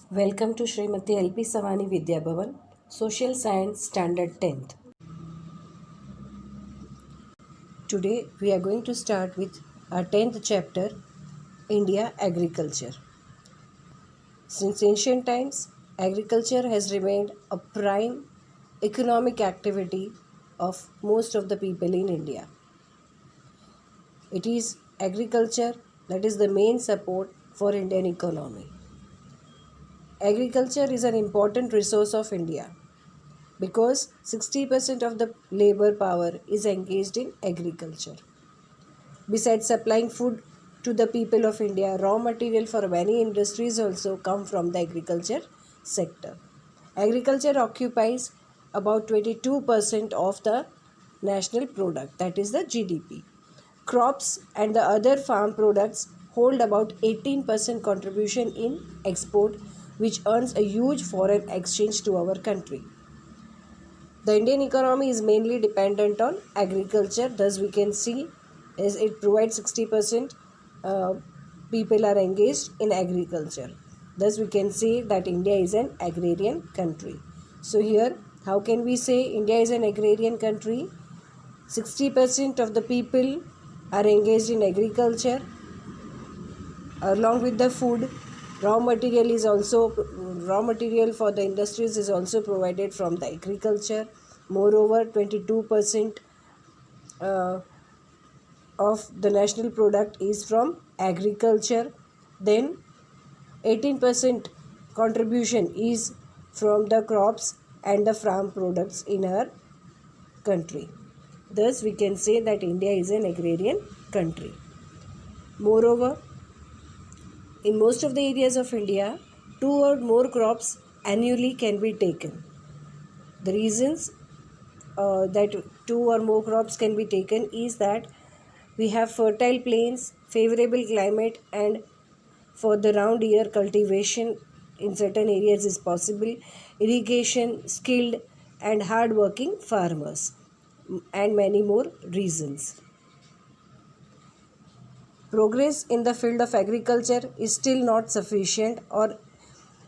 Welcome to Srimati LP Savani Vidya Bhavan, Social Science Standard 10th. Today we are going to start with our 10th chapter, India Agriculture. Since ancient times, agriculture has remained a prime economic activity of most of the people in India. It is agriculture that is the main support for Indian economy. Agriculture is an important resource of India because 60% of the labor power is engaged in agriculture. Besides supplying food to the people of India, raw material for many industries also come from the agriculture sector. Agriculture occupies about 22% of the national product, that is the GDP. Crops and the other farm products hold about 18% contribution in export, which earns a huge foreign exchange to our country. The Indian economy is mainly dependent on agriculture. Thus, we can see is it provides 60% people are engaged in agriculture. Thus, we can say that India is an agrarian country. So here, how can we say India is an agrarian country? 60% of the people are engaged in agriculture. Along with the food, raw material for the industries is also provided from the agriculture. Moreover, 22% of the national product is from agriculture. Then 18% contribution is from the crops and the farm products in our country. Thus, we can say that India is an agrarian country. Moreover, in most of the areas of India, 2 or more crops annually can be taken. The reasons that 2 or more crops can be taken is that we have fertile plains, favorable climate, and for the round year cultivation in certain areas is possible, irrigation, skilled and hard working farmers, and many more reasons. Progress in the field of agriculture is still not sufficient, or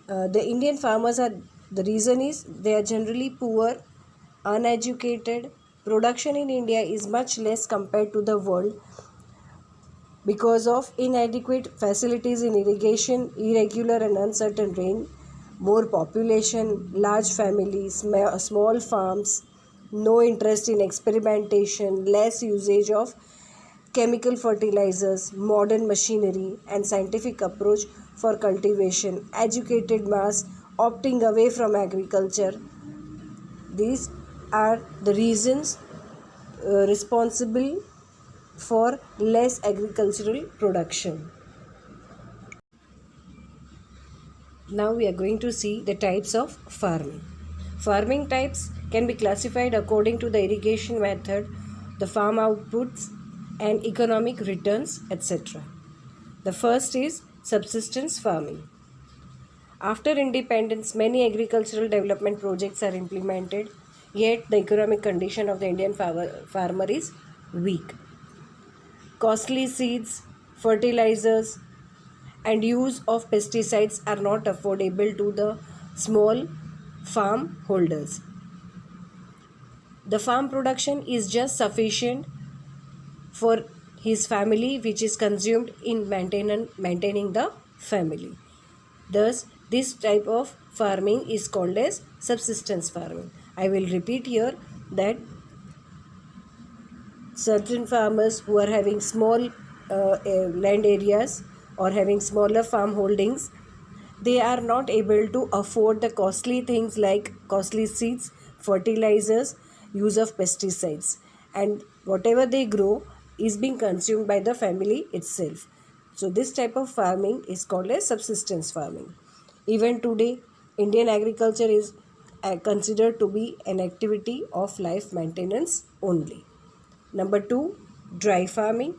the Indian farmers are, the reason is they are generally poor, uneducated. Production in India is much less compared to the world because of inadequate facilities in irrigation, irregular and uncertain rain, more population, large families, small farms, no interest in experimentation, less usage of chemical fertilizers, modern machinery, and scientific approach for cultivation, educated mass opting away from agriculture. These are the reasons responsible for less agricultural production. Now we are going to see the types of farming. Farming types can be classified according to the irrigation method, the farm outputs, and economic returns, etc. The first is subsistence farming. After independence, many agricultural development projects are implemented, yet the economic condition of the Indian farmer is weak. Costly seeds, fertilizers, and use of pesticides are not affordable to the small farm holders. The farm production is just sufficient for his family, which is consumed in maintaining the family. Thus, this type of farming is called as subsistence farming. I will repeat here that certain farmers who are having small land areas or having smaller farm holdings, they are not able to afford the costly things like costly seeds, fertilizers, use of pesticides, and whatever they grow is being consumed by the family itself. So this type of farming is called as subsistence farming. Even today, Indian agriculture is considered to be an activity of life maintenance only. Number 2, dry farming.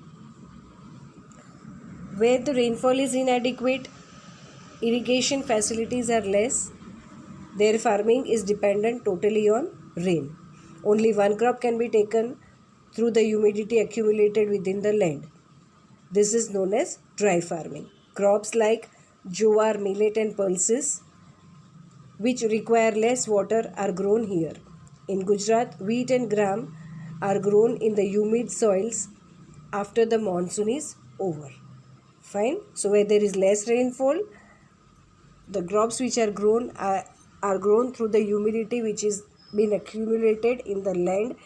Where the rainfall is inadequate, irrigation facilities are less, their farming is dependent totally on rain. Only one crop can be taken through the humidity accumulated within the land. This is known as dry farming. Crops like jowar, millet and pulses which require less water are grown here. In Gujarat, wheat and gram are grown in the humid soils after the monsoon is over. Fine. So where there is less rainfall, the crops which are grown through the humidity which is been accumulated in the land.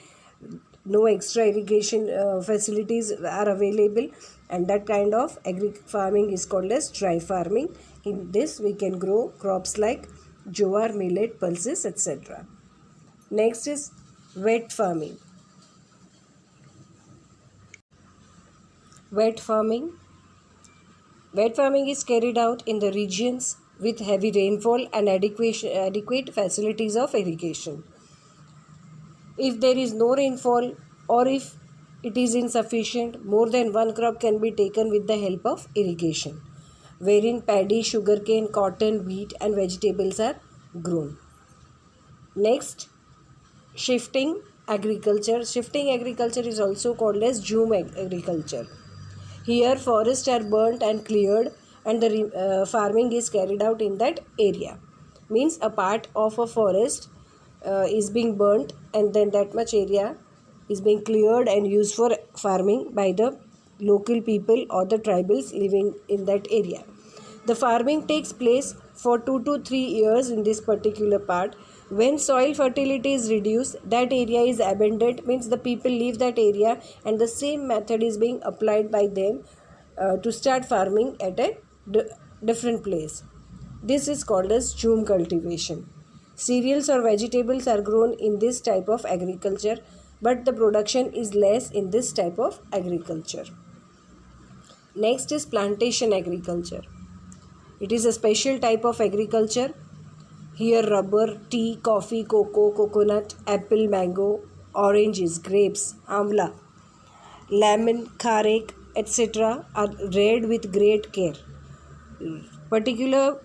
No extra irrigation facilities are available, and that kind of farming is called as dry farming. In this we can grow crops like jowar, millet, pulses, etc. Next is wet farming. Wet farming is carried out in the regions with heavy rainfall and adequate facilities of irrigation. If there is no rainfall or if it is insufficient, more than one crop can be taken with the help of irrigation, wherein paddy, sugarcane, cotton, wheat and vegetables are grown. Next, shifting agriculture. Shifting agriculture is also called as jhum agriculture. Here forests are burnt and cleared, and the farming is carried out in that area. Means a part of a forest is being burnt, and then that much area is being cleared and used for farming by the local people or the tribals living in that area. The farming takes place for 2 to 3 years in this particular part. When soil fertility is reduced, that area is abandoned, means the people leave that area, and the same method is being applied by them to start farming at a different place. This is called as jhum cultivation. Cereals or vegetables are grown in this type of agriculture, but the production is less in this type of agriculture. Next is plantation agriculture. It is a special type of agriculture. Here rubber, tea, coffee, cocoa, coconut, apple, mango, oranges, grapes, amla, lemon, kharek, etc. are reared with great care. Particular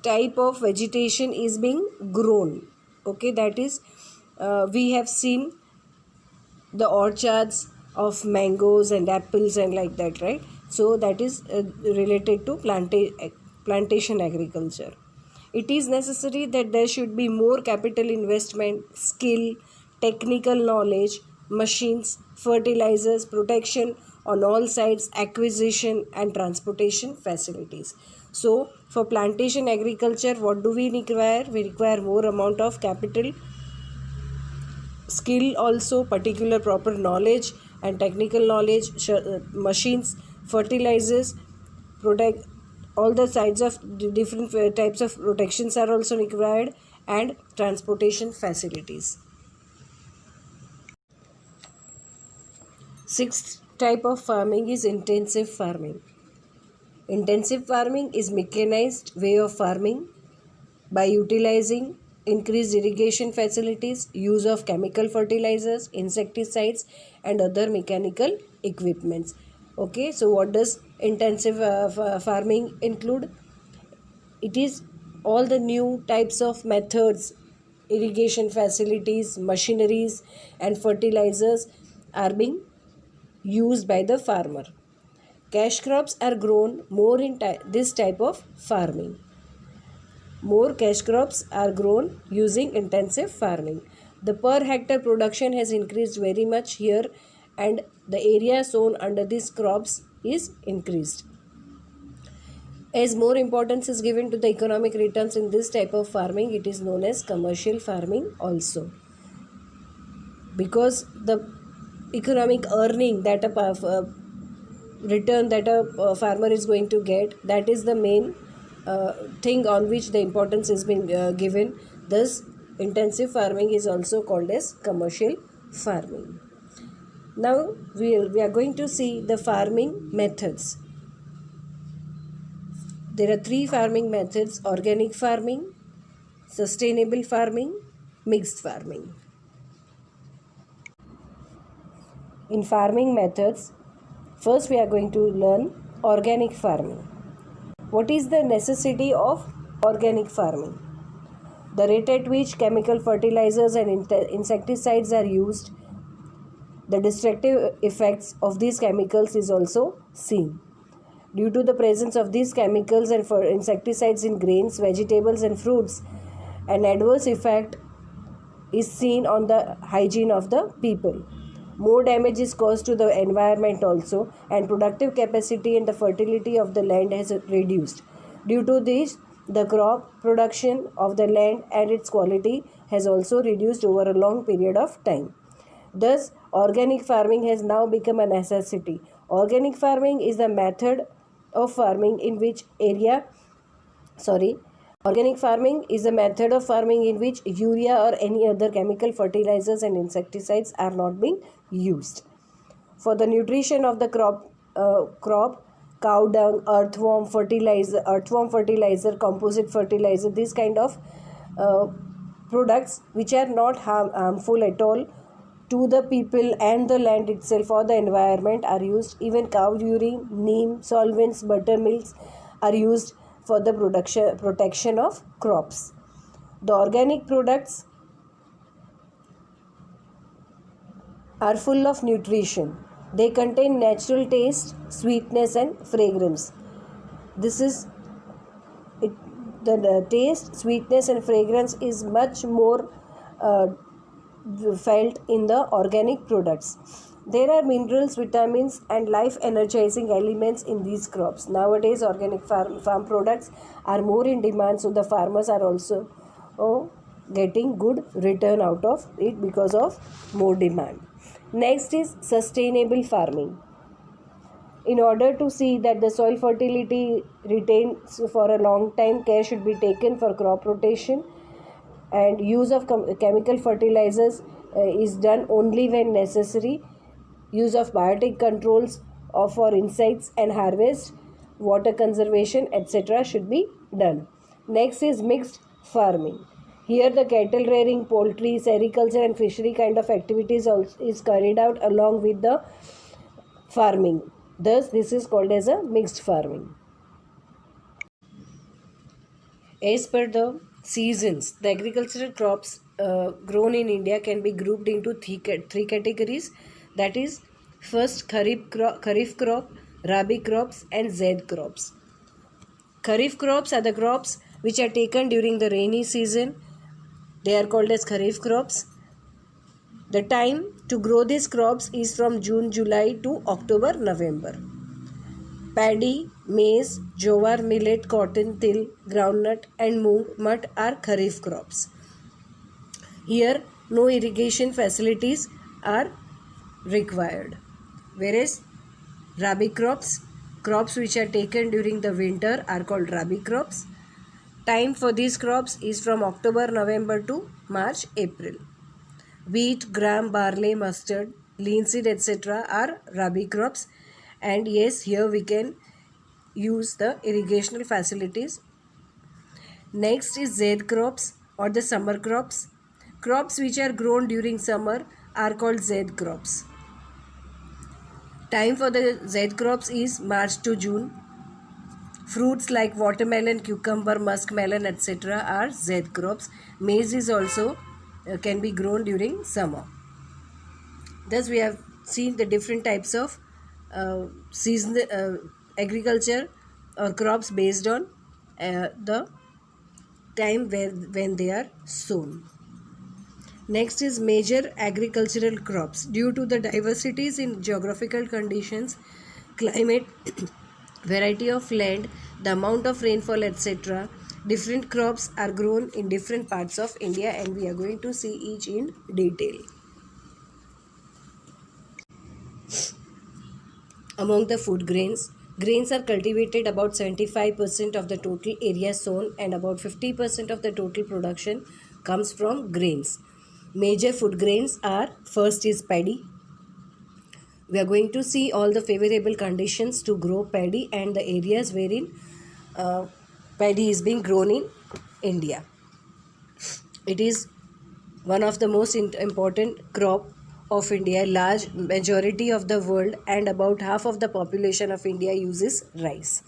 type of vegetation is being grown. Okay, that is we have seen the orchards of mangoes and apples and like that, right? So that is related to plantation agriculture. It is necessary that there should be more capital investment, skill, technical knowledge, machines, fertilizers, protection on all sides, acquisition and transportation facilities. So for plantation agriculture, what do we require? We require more amount of capital, skill also, particular proper knowledge and technical knowledge, machines, fertilizers, product, all the sides of the different types of protections are also required, and transportation facilities. Sixth type of farming is intensive farming. Intensive farming is mechanized way of farming by utilizing increased irrigation facilities, use of chemical fertilizers, insecticides and other mechanical equipments. Okay, so what does intensive farming include? It is all the new types of methods, irrigation facilities, machineries and fertilizers are being used by the farmer. Cash crops are grown more in this type of farming. More cash crops are grown using intensive farming. The per hectare production has increased very much here, and the area sown under these crops is increased. As more importance is given to the economic returns in this type of farming, it is known as commercial farming also. Because the economic earning that a return that a farmer is going to get, that is the main thing on which the importance is being given. Thus, intensive farming is also called as commercial farming. Now, we are going to see the farming methods. There are 3 farming methods: organic farming, sustainable farming, mixed farming. In farming methods, first we are going to learn organic farming. What is the necessity of organic farming? The rate at which chemical fertilizers and insecticides are used, the destructive effects of these chemicals is also seen. Due to the presence of these chemicals and insecticides in grains, vegetables, and fruits, an adverse effect is seen on the hygiene of the people. More damage is caused to the environment also, and productive capacity and the fertility of the land has reduced. Due to this, the crop production of the land and its quality has also reduced over a long period of time. Thus, organic farming has now become a necessity. Organic farming is the method of farming in which organic farming is a method of farming in which urea or any other chemical fertilizers and insecticides are not being used. For the nutrition of the crop, cow dung, earthworm fertilizer, composite fertilizer, these kind of products which are not harmful at all to the people and the land itself or the environment are used. Even cow urine, neem, solvents, buttermilks are used for the protection of crops. The organic products are full of nutrition. They contain natural taste, sweetness, and fragrance. This is it. The taste, sweetness, and fragrance is much more felt in the organic products. There are minerals, vitamins, and life energizing elements in these crops. Nowadays, organic farm products are more in demand, so the farmers are also getting good return out of it because of more demand. Next is sustainable farming. In order to see that the soil fertility retains for a long time, care should be taken for crop rotation, and use of chemical fertilizers is done only when necessary. Use of biotic controls for insects and harvest, water conservation, etc. should be done. Next is mixed farming. Here the cattle rearing, poultry, sericulture and fishery kind of activities is carried out along with the farming. Thus this is called as a mixed farming. As per the seasons, the agricultural crops grown in India can be grouped into three categories. That is, first Kharif crop, Rabi crops, and Zaid crops. Kharif crops are the crops which are taken during the rainy season. They are called as Kharif crops. The time to grow these crops is from June, July to October, November. Paddy, maize, jowar, millet, cotton, til, groundnut and moong, mut are Kharif crops. Here, no irrigation facilities are required. Whereas Rabi crops which are taken during the winter are called Rabi crops. Time for these crops is from October, November to March, April. Wheat, gram, barley, mustard, linseed, etc. are Rabi crops. And yes, here we can use the irrigational facilities. Next is Zaid crops or the summer crops. Crops which are grown during summer are called Zaid crops. Time for the Zaid crops is March to June. Fruits like watermelon, cucumber, muskmelon, etc. are Zaid crops. Maize is also can be grown during summer. Thus we have seen the different types of seasonal agriculture or crops based on the time when they are sown. Next is major agricultural crops. Due to the diversities in geographical conditions, climate, variety of land, the amount of rainfall, etc., different crops are grown in different parts of India, and we are going to see each in detail. Among the food grains are cultivated about 75% of the total area sown, and about 50% of the total production comes from grains. Major food grains are, first is paddy. We are going to see all the favorable conditions to grow paddy and the areas wherein paddy is being grown in India. It is one of the most important crop of India. Large majority of the world and about half of the population of India uses rice.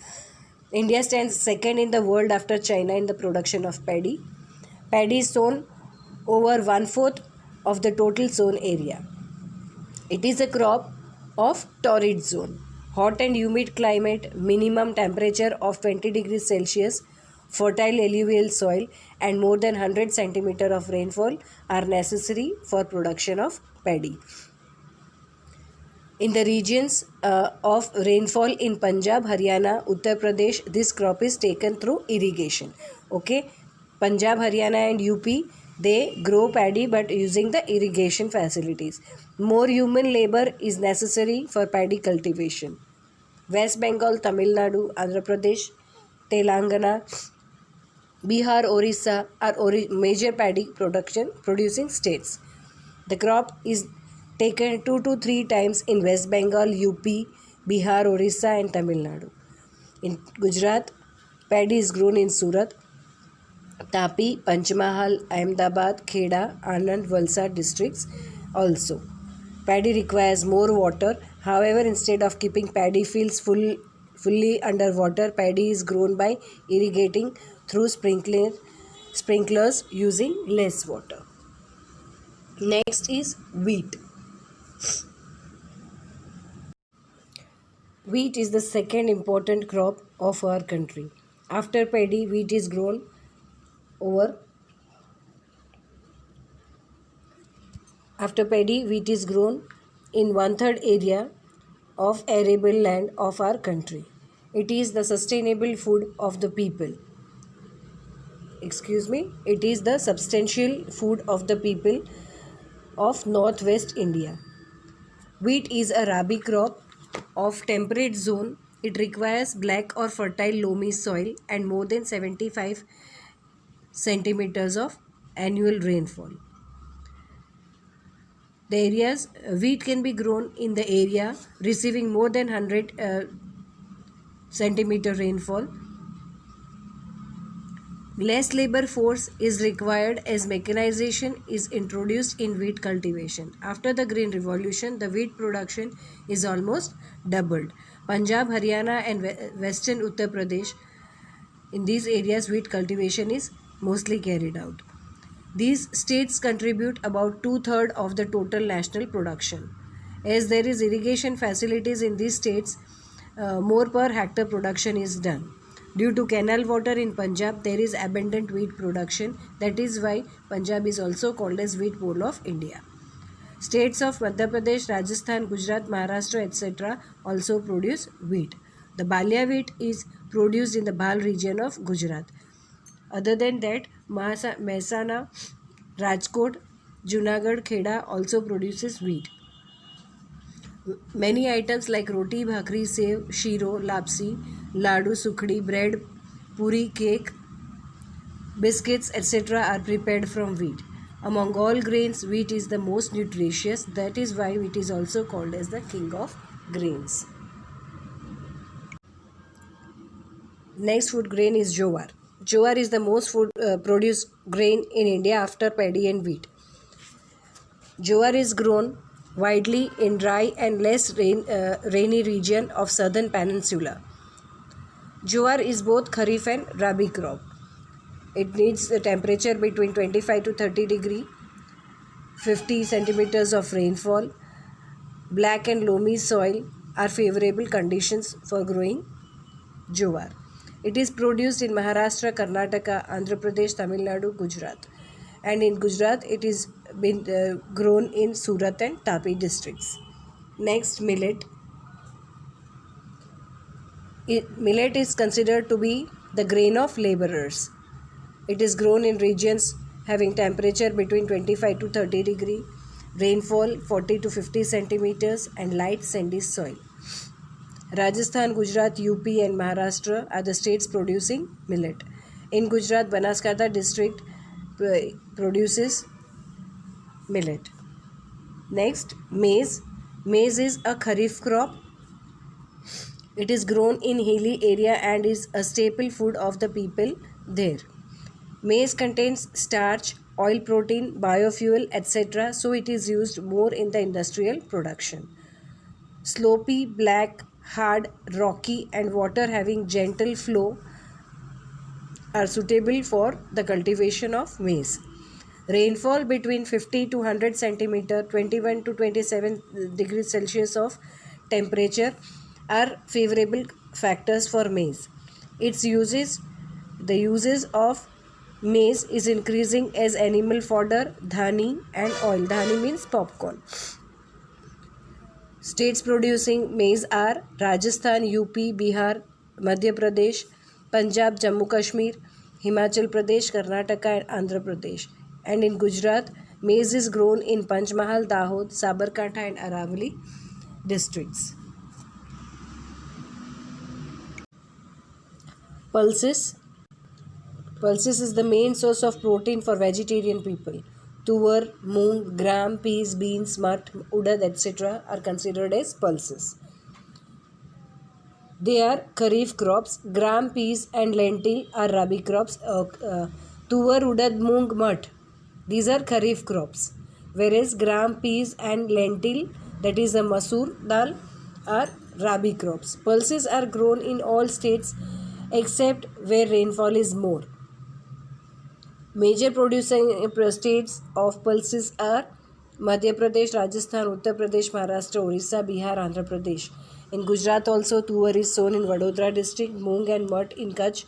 India stands second in the world after China in the production of paddy. Paddy is sown over 1/4 of the total sown area. It is a crop of torrid zone. hot and humid climate, minimum temperature of 20 degrees Celsius, fertile alluvial soil, and more than 100 centimeter of rainfall are necessary for production of paddy. In the regions of rainfall in Punjab, Haryana, Uttar Pradesh, this crop is taken through irrigation. Okay, Punjab, Haryana, and UP, they grow paddy but using the irrigation facilities. More human labor is necessary for paddy cultivation. West Bengal, Tamil Nadu, Andhra Pradesh, Telangana, Bihar, Orissa are major paddy production producing states. The crop is taken 2 to 3 times in West Bengal, UP, Bihar, Orissa, and Tamil Nadu. In Gujarat, paddy is grown in Surat, Tapi, Panchmahal, Ahmedabad, Kheda, Anand, Valsad districts also. Paddy requires more water. However, instead of keeping paddy fields fully underwater, paddy is grown by irrigating through sprinklers using less water. Next is wheat. Wheat is the second important crop of our country. After paddy, wheat is grown over. After paddy, wheat is grown in 1/3 area of arable land of our country. It is the sustainable food of the people. It is the substantial food of the people of northwest India. Wheat is a rabi crop of temperate zone. It requires black or fertile loamy soil and more than 75 centimeters of annual rainfall. The areas wheat can be grown in the area receiving more than 100 centimeter rainfall. Less labor force is required as mechanization is introduced in wheat cultivation. After the Green Revolution, the wheat production is almost doubled. Punjab, Haryana, and Western Uttar Pradesh, in these areas, wheat cultivation is mostly carried out. These states contribute about 2/3 of the total national production. As there is irrigation facilities in these states, more per hectare production is done. Due to canal water in Punjab, there is abundant wheat production. That is why Punjab is also called as wheat bowl of India. States of Madhya Pradesh, Rajasthan, Gujarat, Maharashtra, etc. also produce wheat. The Balia wheat is produced in the Bhal region of Gujarat. Other than that, Mehsana, Rajkot, Junagadh, Kheda also produces wheat. Many items like roti, bhakri, sev, shiro, lapsi, ladu, sukhdi, bread, puri, cake, biscuits, etc. are prepared from wheat. Among all grains, wheat is the most nutritious. That is why it is also called as the king of grains. Next food grain is jowar. Jowar is the most produced grain in India after paddy and wheat. Jowar is grown widely in dry and less rainy region of southern peninsula. Jowar is both kharif and rabi crop. It needs a temperature between 25 to 30 degree, 50 centimeters of rainfall. Black and loamy soil are favorable conditions for growing jowar. It is produced in Maharashtra, Karnataka, Andhra Pradesh, Tamil Nadu, Gujarat. And in Gujarat, it is been grown in Surat and Tapi districts. Next, millet. Millet is considered to be the grain of laborers. It is grown in regions having temperature between 25 to 30 degree, rainfall 40 to 50 centimeters, and light sandy soil. Rajasthan, Gujarat, UP, and Maharashtra are the states producing millet. In Gujarat, Banaskantha district produces millet. Next, maize. Maize is a kharif crop. It is grown in hilly area and is a staple food of the people there. Maize contains starch, oil, protein, biofuel, etc. So it is used more in the industrial production. Slopy, black, hard, rocky, and water having gentle flow are suitable for the cultivation of maize. Rainfall between 50 to 100 centimeter, 21 to 27 degrees Celsius of temperature are favorable factors for maize. The uses of maize is increasing as animal fodder, dhani and oil. Dhani means popcorn. States producing maize are Rajasthan, UP, Bihar, Madhya Pradesh, Punjab, Jammu Kashmir, Himachal Pradesh, Karnataka and Andhra Pradesh. And in Gujarat, maize is grown in Panchmahal, Dahod, Sabarkantha and Aravali districts. Pulses. Pulses is the main source of protein for vegetarian people. Tuvar, moong, gram, peas, beans, mut, udad, etc. are considered as pulses. They are kharif crops. Gram, peas and lentil are rabi crops. Tuvar, udad, moong, mut, these are kharif crops. Whereas gram, peas and lentil, that is a masoor dal, are rabi crops. Pulses are grown in all states except where rainfall is more. Major producing states of pulses are Madhya Pradesh, Rajasthan, Uttar Pradesh, Maharashtra, Orissa, Bihar, Andhra Pradesh. In Gujarat also, tuvar is sown in Vadodara district, moong and mut in Kutch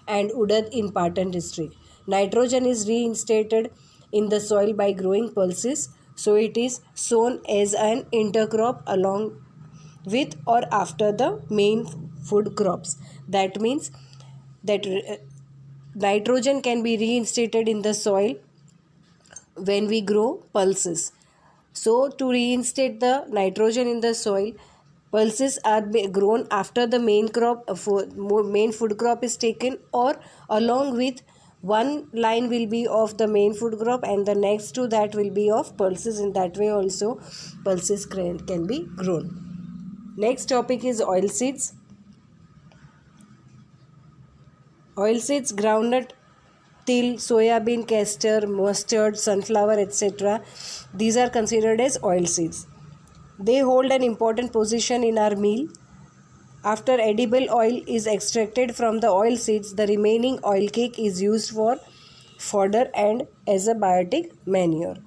and udad in Patan district. Nitrogen is reinstated in the soil by growing pulses, so it is sown as an intercrop along with or after the main food crops. That means that nitrogen can be reinstated in the soil when we grow pulses. So to reinstate the nitrogen in the soil, pulses are grown after the main food crop is taken, or along with one line will be of the main food crop and the next to that will be of pulses. In that way also pulses can be grown. Next topic is oilseeds. Oilseeds, groundnut, til, soya bean, castor, mustard, sunflower, etc. These are considered as oilseeds. They hold an important position in our meal. After edible oil is extracted from the oil seeds, the remaining oil cake is used for fodder and as a biotic manure.